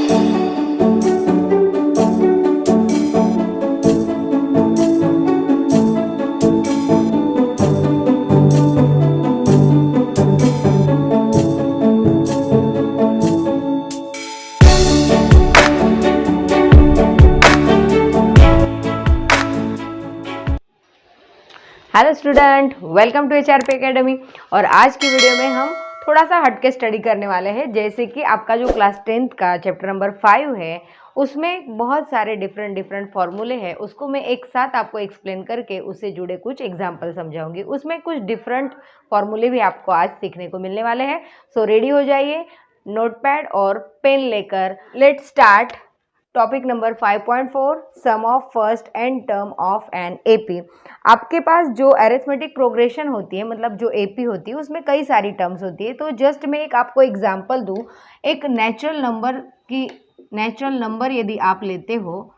Hello student, welcome to HRP academy. और आज की वीडियो में हम थोड़ा सा हटके स्टडी करने वाले हैं। जैसे कि आपका जो क्लास 10th का चैप्टर नंबर 5 है, उसमें बहुत सारे डिफरेंट फार्मूले हैं। उसको मैं एक साथ आपको एक्सप्लेन करके उससे जुड़े कुछ एग्जाम्पल समझाऊंगी। उसमें कुछ डिफरेंट फार्मूले भी आपको आज सीखने को मिलने वाले हैं। सो रेडी हो जाइए नोटपैड और पेन लेकर। Let's start topic number 5.4 sum of first and term of an AP. आपके पास जो अरिथमेटिक प्रोग्रेशन होती है, मतलब जो एपी होती है, उसमें कई सारी टर्म्स होती है। तो जस्ट मैं एक आपको एग्जांपल दूं। एक नेचुरल नंबर यदि आप लेते हो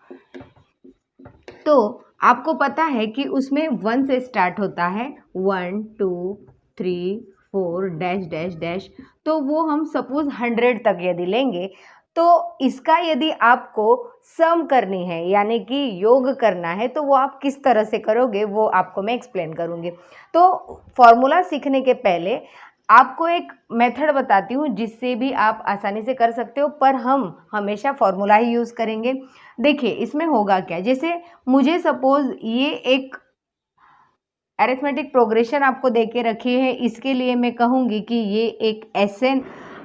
तो आपको पता है कि उसमें 1 से स्टार्ट होता है, 1 2 3 4 डैश डैश डैश। तो वो हम सपोज 100 तक यदि लेंगे तो इसका यदि आपको सम करनी है यानी कि योग करना है तो वो आप किस तरह से करोगे वो आपको मैं एक्सप्लेन करूँगी। तो फॉर्मूला सीखने के पहले आपको एक मेथड बताती हूँ जिससे भी आप आसानी से कर सकते हो, पर हम हमेशा फॉर्मूला ही यूज़ करेंगे। देखिए इसमें होगा क्या, जैसे मुझे सपोज ये एक अरिथमेटिक प्रोग्रेशन आपको दे के रखी है, इसके लिए मैं कहूँगी कि ये एक SN।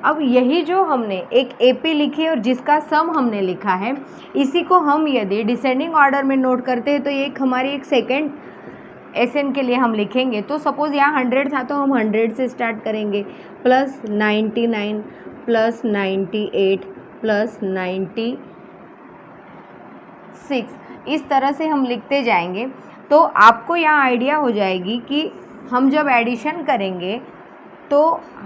अब यही जो हमने एक AP लिखी और जिसका सम हमने लिखा है, इसी को हम यदि डिसेंडिंग ऑर्डर में नोट करते हैं तो ये एक हमारी एक सेकेंड SN के लिए हम लिखेंगे। तो सपोज़ यहाँ 100 था तो हम 100 से स्टार्ट करेंगे, प्लस 99 प्लस 98 प्लस 96, इस तरह से हम लिखते जाएंगे। तो आपको यहाँ आइडिया हो जाएगी कि हम जब एडिशन करेंगे तो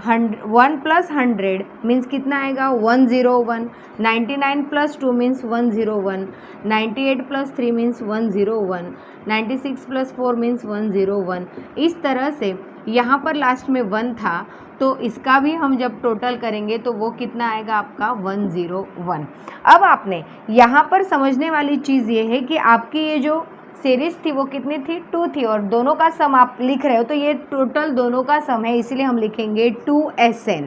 1 प्लस 100 मीन्स कितना आएगा, 101। 99 plus 2 means 101। 98 plus 3 means 101। 96 plus 4 means 101। इस तरह से यहाँ पर लास्ट में 1 था तो इसका भी हम जब टोटल करेंगे तो वो कितना आएगा आपका, 101। अब आपने यहाँ पर समझने वाली चीज़ ये है कि आपकी ये जो सीरीज थी वो कितनी थी, 2 थी, और दोनों का सम आप लिख रहे हो तो ये टोटल दोनों का सम है, इसलिए हम लिखेंगे 2SN।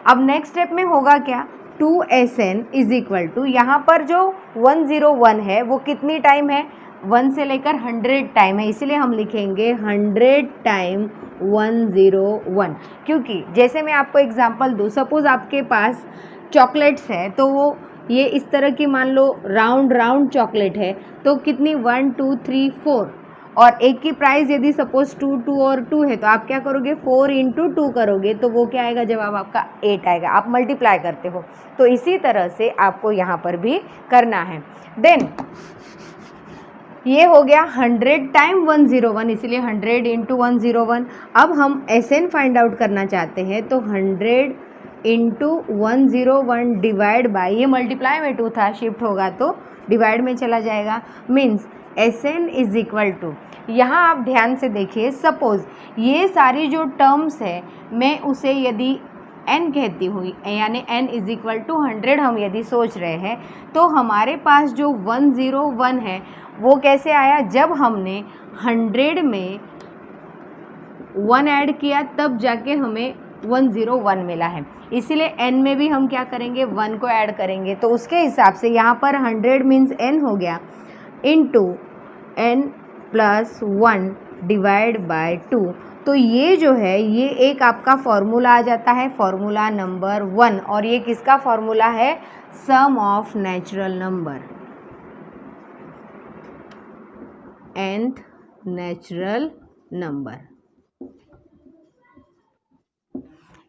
अब नेक्स्ट स्टेप में होगा क्या, 2SN इज इक्वल टू, यहाँ पर जो 101 है वो कितनी टाइम है, 1 से लेकर 100 टाइम है, इसलिए हम लिखेंगे 100 टाइम 101। क्योंकि जैसे मैं आपको एग्जांपल दूँ, सपोज़ आपके पास चॉकलेट्स है तो वो ये इस तरह की मान लो राउंड चॉकलेट है तो कितनी, 1 2 3 4, और एक की प्राइस यदि सपोज 2 2 और 2 है तो आप क्या करोगे, 4 इंटू 2 करोगे तो वो क्या आएगा, जवाब आपका 8 आएगा। आप मल्टीप्लाई करते हो तो इसी तरह से आपको यहाँ पर भी करना है। देन ये हो गया 100 टाइम 101, इसीलिए 100 इंटू 101। अब हम SN फाइंड आउट करना चाहते हैं तो 100 इंटू 101 डिवाइड बाई, ये मल्टीप्लाई में 2 था, शिफ्ट होगा तो डिवाइड में चला जाएगा, means SN is equal to, यहाँ आप ध्यान से देखिए, सपोज़ ये सारी जो टर्म्स है मैं उसे यदि N कहती हुई यानी N इज इक्वल टू 100 हम यदि सोच रहे हैं तो हमारे पास जो 101 है वो कैसे आया, जब हमने 100 में 1 ऐड किया तब जाके हमें 101 मिला है। इसीलिए n में भी हम क्या करेंगे, 1 को ऐड करेंगे। तो उसके हिसाब से यहाँ पर 100 मीन्स n हो गया into n plus 1 divide by 2। तो ये जो है ये एक आपका फॉर्मूला आ जाता है, फॉर्मूला नंबर 1। और ये किसका फॉर्मूला है, sum of natural number, nth natural number.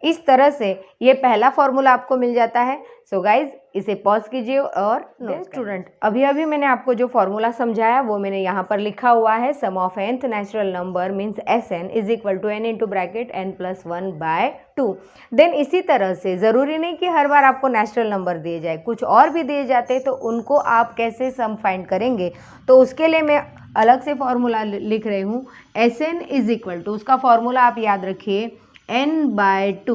इस तरह से ये पहला फॉर्मूला आपको मिल जाता है। सो गाइज इसे पॉज कीजिए और स्टूडेंट, अभी मैंने आपको जो फॉर्मूला समझाया वो मैंने यहाँ पर लिखा हुआ है, sum of nth natural number means SN is equal to n into bracket n plus 1 by 2। Then इसी तरह से ज़रूरी नहीं कि हर बार आपको नेचुरल नंबर दिए जाए, कुछ और भी दिए जाते तो उनको आप कैसे सम फाइंड करेंगे, तो उसके लिए मैं अलग से फॉर्मूला लिख रही हूँ। SN इज इक्वल टू, उसका फॉर्मूला आप याद रखिए, n by 2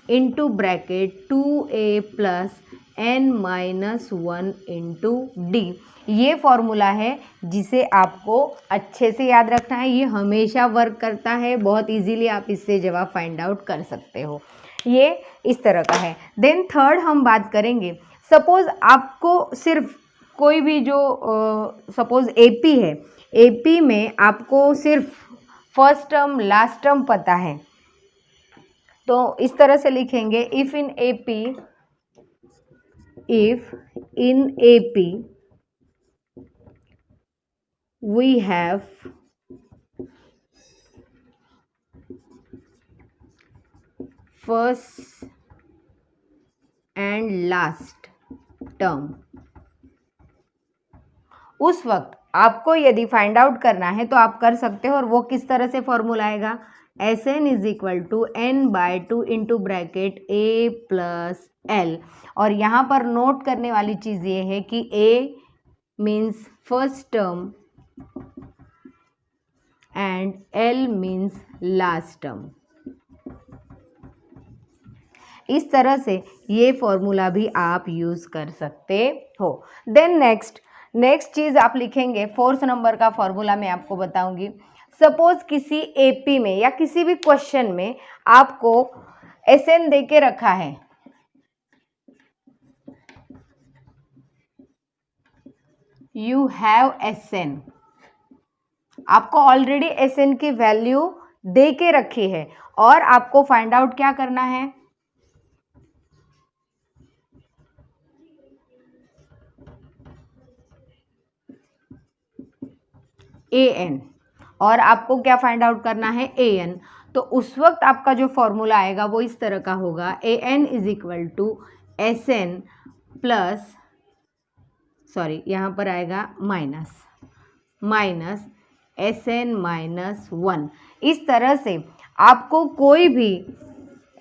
into bracket 2a plus n-1 into D. ये फॉर्मूला है जिसे आपको अच्छे से याद रखना है, ये हमेशा वर्क करता है, बहुत इजीली आप इससे जवाब फाइंड आउट कर सकते हो। ये इस तरह का है। देन थर्ड हम बात करेंगे, सपोज आपको सिर्फ कोई भी जो सपोज एपी है, एपी में आपको सिर्फ फर्स्ट टर्म लास्ट टर्म पता है, तो इस तरह से लिखेंगे, if in AP we have first and last term, उस वक्त आपको यदि फाइंड आउट करना है तो आप कर सकते हो। और वो किस तरह से फॉर्मूला आएगा, Sn is equal to n/2 into bracket a plus l। और यहाँ पर नोट करने वाली चीज़ ये है कि a means first term and L means last term। इस तरह से ये फॉर्मूला भी आप यूज़ कर सकते हो। देन नेक्स्ट चीज़ आप लिखेंगे, फोर्थ नंबर का फॉर्मूला मैं आपको बताऊंगी। सपोज किसी एपी में या किसी भी क्वेश्चन में आपको Sn दे के रखा है, यू हैव Sn, आपको ऑलरेडी Sn की वैल्यू दे के रखी है और आपको फाइंड आउट क्या करना है, An, और आपको क्या फाइंड आउट करना है, An। तो उस वक्त आपका जो फॉर्मूला आएगा वो इस तरह का होगा, An is equal to Sn plus, sorry यहाँ पर आएगा माइनस Sn-1। इस तरह से आपको कोई भी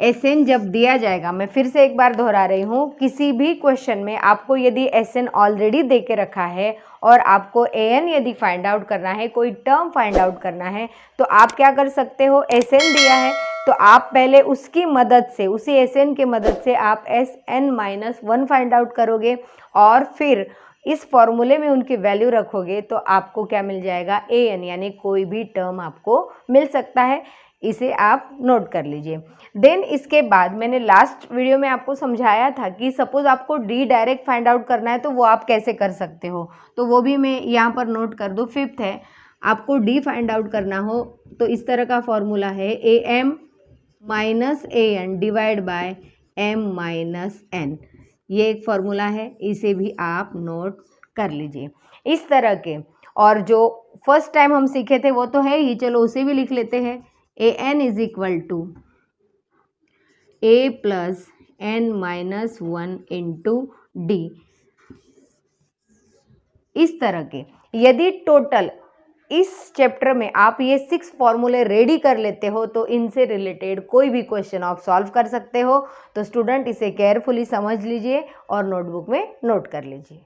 Sn जब दिया जाएगा, मैं फिर से एक बार दोहरा रही हूँ, किसी भी क्वेश्चन में आपको यदि Sn ऑलरेडी दे के रखा है और आपको An यदि फाइंड आउट करना है, कोई टर्म फाइंड आउट करना है, तो आप क्या कर सकते हो, Sn दिया है तो आप पहले उसकी मदद से, उसी Sn के मदद से आप Sn-1 फाइंड आउट करोगे और फिर इस फॉर्मूले में उनकी वैल्यू रखोगे तो आपको क्या मिल जाएगा, An, यानी कोई भी टर्म आपको मिल सकता है। इसे आप नोट कर लीजिए। देन इसके बाद मैंने लास्ट वीडियो में आपको समझाया था कि सपोज आपको डी डायरेक्ट फाइंड आउट करना है तो वो आप कैसे कर सकते हो, तो वो भी मैं यहाँ पर नोट कर दूँ। फिफ्थ है, आपको डी फाइंड आउट करना हो तो इस तरह का फॉर्मूला है, am minus an divide by m minus n। ये एक फॉर्मूला है, इसे भी आप नोट कर लीजिए इस तरह के। और जो फर्स्ट टाइम हम सीखे थे वो तो है ही, चलो उसे भी लिख लेते हैं, an is equal to a plus n-1 into D. इस तरह के यदि टोटल इस चैप्टर में आप ये 6 फॉर्मूले रेडी कर लेते हो तो इनसे रिलेटेड कोई भी क्वेश्चन आप सॉल्व कर सकते हो। तो स्टूडेंट इसे केयरफुली समझ लीजिए और नोटबुक में नोट कर लीजिए।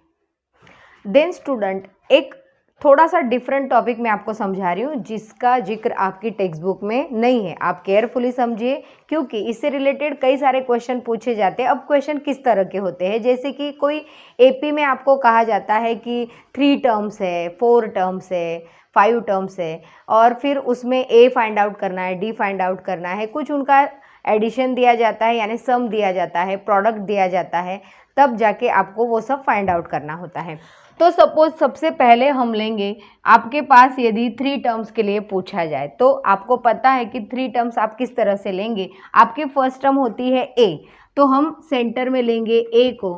देन स्टूडेंट एक थोड़ा सा डिफरेंट टॉपिक मैं आपको समझा रही हूँ जिसका जिक्र आपकी टेक्स्ट बुक में नहीं है, आप केयरफुली समझिए क्योंकि इससे रिलेटेड कई सारे क्वेश्चन पूछे जाते हैं। अब क्वेश्चन किस तरह के होते हैं, जैसे कि कोई एपी में आपको कहा जाता है कि 3 टर्म्स है, 4 टर्म्स है, 5 टर्म्स है और फिर उसमें ए फाइंड आउट करना है, डी फाइंड आउट करना है, कुछ उनका एडिशन दिया जाता है यानी सम दिया जाता है, प्रोडक्ट दिया जाता है, तब जाके आपको वो सब फाइंड आउट करना होता है। तो सपोज सबसे पहले हम लेंगे, आपके पास यदि 3 टर्म्स के लिए पूछा जाए तो आपको पता है कि 3 टर्म्स आप किस तरह से लेंगे। आपकी फर्स्ट टर्म होती है ए, तो हम सेंटर में लेंगे ए को,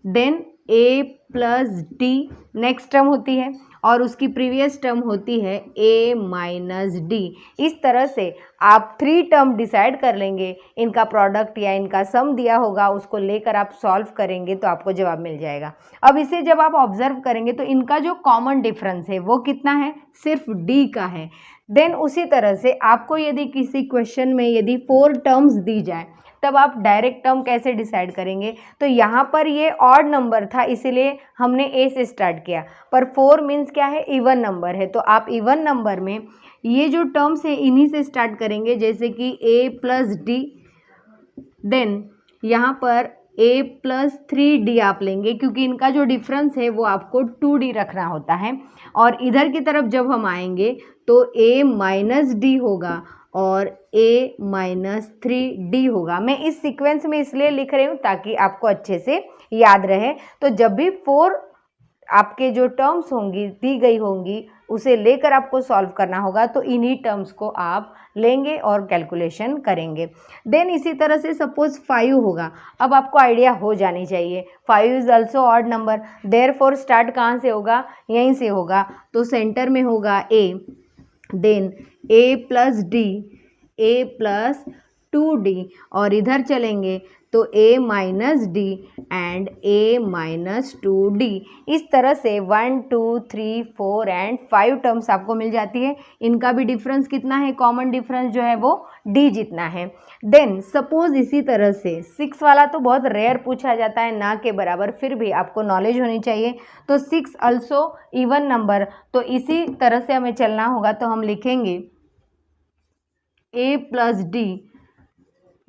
देन ए प्लस डी नेक्स्ट टर्म होती है और उसकी प्रीवियस टर्म होती है a माइनस डी। इस तरह से आप 3 टर्म डिसाइड कर लेंगे, इनका प्रोडक्ट या इनका सम दिया होगा उसको लेकर आप सॉल्व करेंगे तो आपको जवाब मिल जाएगा। अब इसे जब आप ऑब्जर्व करेंगे तो इनका जो कॉमन डिफरेंस है वो कितना है, सिर्फ डी का है। देन उसी तरह से आपको यदि किसी क्वेश्चन में यदि 4 टर्म्स दी जाए तब आप डायरेक्ट टर्म कैसे डिसाइड करेंगे, तो यहाँ पर ये ऑड नंबर था इसीलिए हमने ए से स्टार्ट किया, पर 4 मीन्स क्या है, इवन नंबर है, तो आप इवन नंबर में ये जो टर्म्स है इन्हीं से स्टार्ट करेंगे, जैसे कि ए प्लस डी। देन यहाँ पर a प्लस 3d आप लेंगे, क्योंकि इनका जो डिफरेंस है वो आपको 2d रखना होता है। और इधर की तरफ जब हम आएंगे तो a माइनस डी होगा और a माइनस 3d होगा। मैं इस सीक्वेंस में इसलिए लिख रही हूँ ताकि आपको अच्छे से याद रहे। तो जब भी 4 आपके जो टर्म्स होंगी दी गई होंगी उसे लेकर आपको सॉल्व करना होगा, तो इन्हीं टर्म्स को आप लेंगे और कैलकुलेशन करेंगे। देन इसी तरह से सपोज 5 होगा। अब आपको आइडिया हो जानी चाहिए 5 is also odd number, therefore start कहाँ से होगा, यहीं से होगा। तो सेंटर में होगा a, then a plus D, a plus 2d, और इधर चलेंगे तो a minus D and a minus 2d। इस तरह से 1 2 3 4 एंड 5 टर्म्स आपको मिल जाती है। इनका भी डिफरेंस कितना है, कॉमन डिफरेंस जो है वो d जितना है। देन सपोज इसी तरह से 6 वाला तो बहुत रेयर पूछा जाता है, ना के बराबर, फिर भी आपको नॉलेज होनी चाहिए। तो 6 ऑल्सो इवन नंबर, तो इसी तरह से हमें चलना होगा। तो हम लिखेंगे a plus D,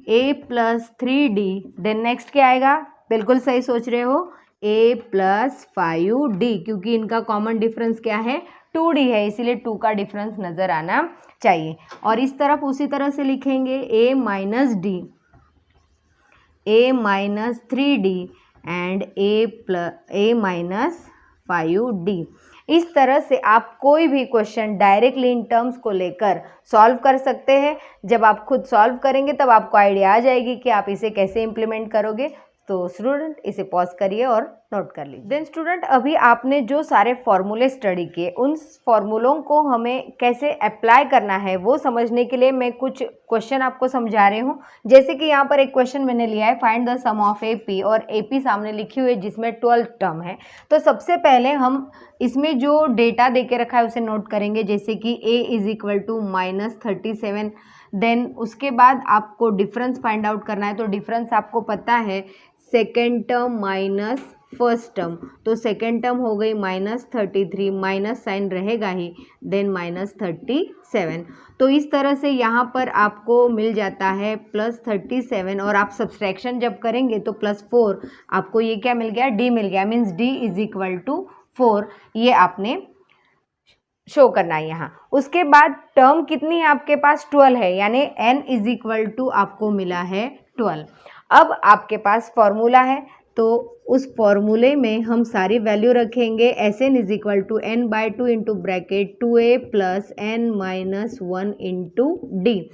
a plus 3d, then next क्या आएगा, बिल्कुल सही सोच रहे हो, a प्लस 5d, क्योंकि इनका कॉमन डिफरेंस क्या है, 2d है, इसीलिए 2 का डिफरेंस नज़र आना चाहिए। और इस तरफ उसी तरह से लिखेंगे a minus D, a minus 3d and a minus 5d। इस तरह से आप कोई भी क्वेश्चन डायरेक्टली इन टर्म्स को लेकर सॉल्व कर सकते हैं। जब आप खुद सॉल्व करेंगे तब आपको आइडिया आ जाएगी कि आप इसे कैसे इम्प्लीमेंट करोगे। तो स्टूडेंट इसे पॉज करिए और नोट कर लीजिए। देन स्टूडेंट अभी आपने जो सारे फॉर्मूले स्टडी किए, उन फॉर्मूलों को हमें कैसे अप्लाई करना है वो समझने के लिए मैं कुछ क्वेश्चन आपको समझा रही हूँ। जैसे कि यहाँ पर एक क्वेश्चन मैंने लिया है, find the sum of AP, और AP सामने लिखी हुई है जिसमें 12 टर्म है। तो सबसे पहले हम इसमें जो डेटा दे के रखा है उसे नोट करेंगे, जैसे कि a is equal to -37। Then उसके बाद आपको डिफरेंस फाइंड आउट करना है। तो डिफरेंस आपको पता है second term minus first term, तो सेकेंड टर्म हो गई -33, माइनस साइन रहेगा ही, देन -37। तो इस तरह से यहाँ पर आपको मिल जाता है +37, और आप सब्सट्रैक्शन जब करेंगे तो +4, आपको ये क्या मिल गया, d मिल गया, means d is equal to 4। ये आपने शो करना है यहाँ। उसके बाद टर्म कितनी है आपके पास, 12 है, यानी n इज इक्वल टू आपको मिला है 12। अब आपके पास फॉर्मूला है, तो उस फॉर्मूले में हम सारी वैल्यू रखेंगे। Sn is equal to n/2 into bracket 2a plus n minus 1 into D.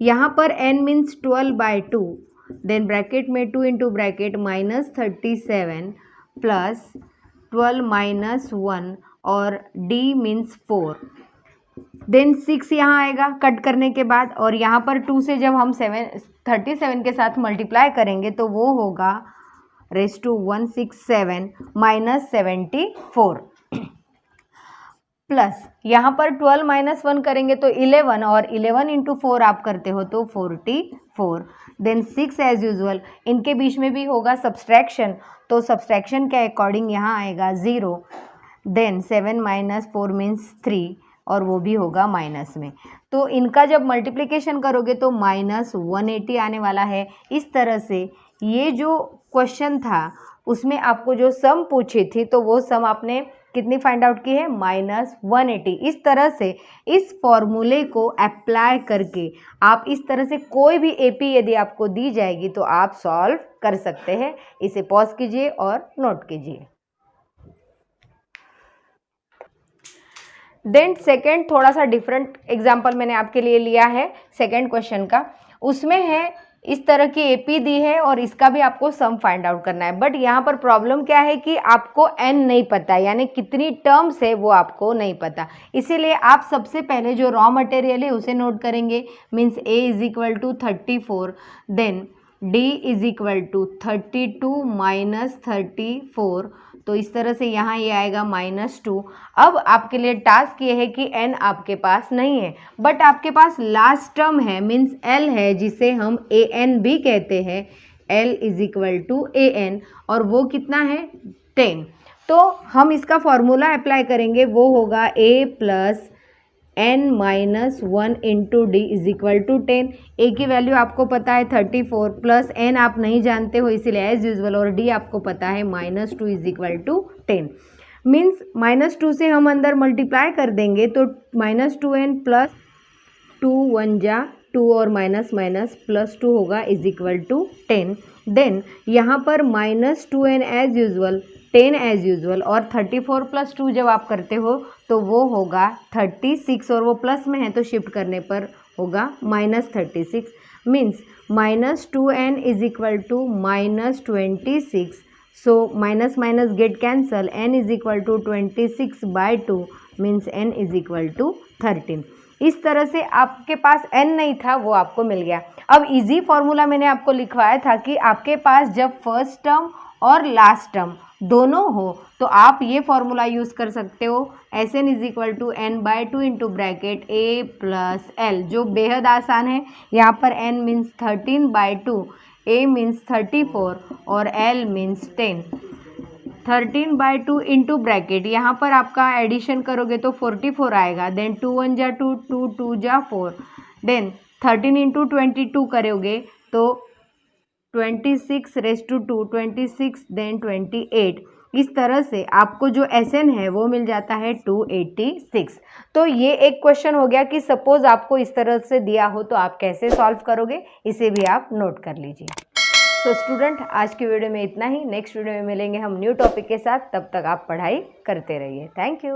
यहाँ पर n मीन्स 12/2, देन ब्रैकेट में 2 इंटू ब्रैकेट -37 प्लस 12 माइनस 1 और d मीन्स 4, देन 6 यहाँ आएगा कट करने के बाद, और यहाँ पर 2 से जब हम 37 के साथ मल्टीप्लाई करेंगे तो वो होगा रेज़ टू 167 माइनस 74 प्लस यहाँ पर 12 माइनस 1 करेंगे तो 11, और 11 इंटू 4 आप करते हो तो 44। देन 6 एज यूजुअल, इनके बीच में भी होगा सब्सट्रैक्शन, तो सब्सट्रैक्शन के अकॉर्डिंग यहाँ आएगा 0, देन 7 माइनस 4 मीन्स 3, और वो भी होगा माइनस में। तो इनका जब मल्टीप्लिकेशन करोगे तो -180 आने वाला है। इस तरह से ये जो क्वेश्चन था उसमें आपको जो सम पूछी थी तो वो सम आपने कितनी फाइंड आउट की है, -180। इस तरह से इस फॉर्मूले को अप्लाई करके आप इस तरह से कोई भी AP यदि आपको दी जाएगी तो आप सॉल्व कर सकते हैं। इसे पॉज कीजिए और नोट कीजिए। देन सेकेंड थोड़ा सा डिफरेंट एग्जाम्पल मैंने आपके लिए लिया है सेकेंड क्वेश्चन का। उसमें है इस तरह की AP दी है और इसका भी आपको सम फाइंड आउट करना है, बट यहाँ पर प्रॉब्लम क्या है कि आपको n नहीं पता, यानी कितनी टर्म्स है वो आपको नहीं पता। इसीलिए आप सबसे पहले जो रॉ मटेरियल है उसे नोट करेंगे, means a is equal to 34, then d is equal to 32 minus 34, तो इस तरह से यहाँ ये आएगा -2। अब आपके लिए टास्क ये है कि n आपके पास नहीं है, बट आपके पास लास्ट टर्म है, मीन्स l है, जिसे हम an भी कहते हैं, l is equal to an, और वो कितना है 10। तो हम इसका फॉर्मूला अप्लाई करेंगे, वो होगा a plus n minus 1 into D is equal to 10। A की वैल्यू आपको पता है 34 प्लस n आप नहीं जानते हो इसीलिए एज यूजल, और डी आपको पता है -2 इज इक्वल टू 10। मीन्स -2 से हम अंदर मल्टीप्लाई कर देंगे तो -2n प्लस 2 1 जा 2 और माइनस माइनस प्लस 2 होगा इज इक्वल टू 10। देन यहाँ पर -2n as usual, 10 as usual, और 34 प्लस 2 जब आप करते हो तो वो होगा 36, और वो प्लस में है तो शिफ्ट करने पर होगा -36। Means -2n is equal to -26। So minus minus get cancel, n is equal to 26/2 means n is equal to 13। इस तरह से आपके पास n नहीं था वो आपको मिल गया। अब इजी फॉर्मूला मैंने आपको लिखवाया था कि आपके पास जब फर्स्ट टर्म और लास्ट टर्म दोनों हो तो आप ये फॉर्मूला यूज़ कर सकते हो, Sn is equal to n/2 into bracket a plus l, जो बेहद आसान है। यहाँ पर n मीन्स 13/2, a मीन्स 34 और l मीन्स 10। 13/2 इंटू ब्रैकेट, यहाँ पर आपका एडिशन करोगे तो 44 आएगा। देन 2 1 जा 2, 2 2 जा 4, देन 13 इंटू 22 करोगे तो 26 रेज़ टू 2, 26 देन 28। इस तरह से आपको जो Sn है वो मिल जाता है 286। तो ये एक क्वेश्चन हो गया कि सपोज आपको इस तरह से दिया हो तो आप कैसे सॉल्व करोगे, इसे भी आप नोट कर लीजिए। तो स्टूडेंट आज की वीडियो में इतना ही। नेक्स्ट वीडियो में मिलेंगे हम न्यू टॉपिक के साथ, तब तक आप पढ़ाई करते रहिए। Thank you.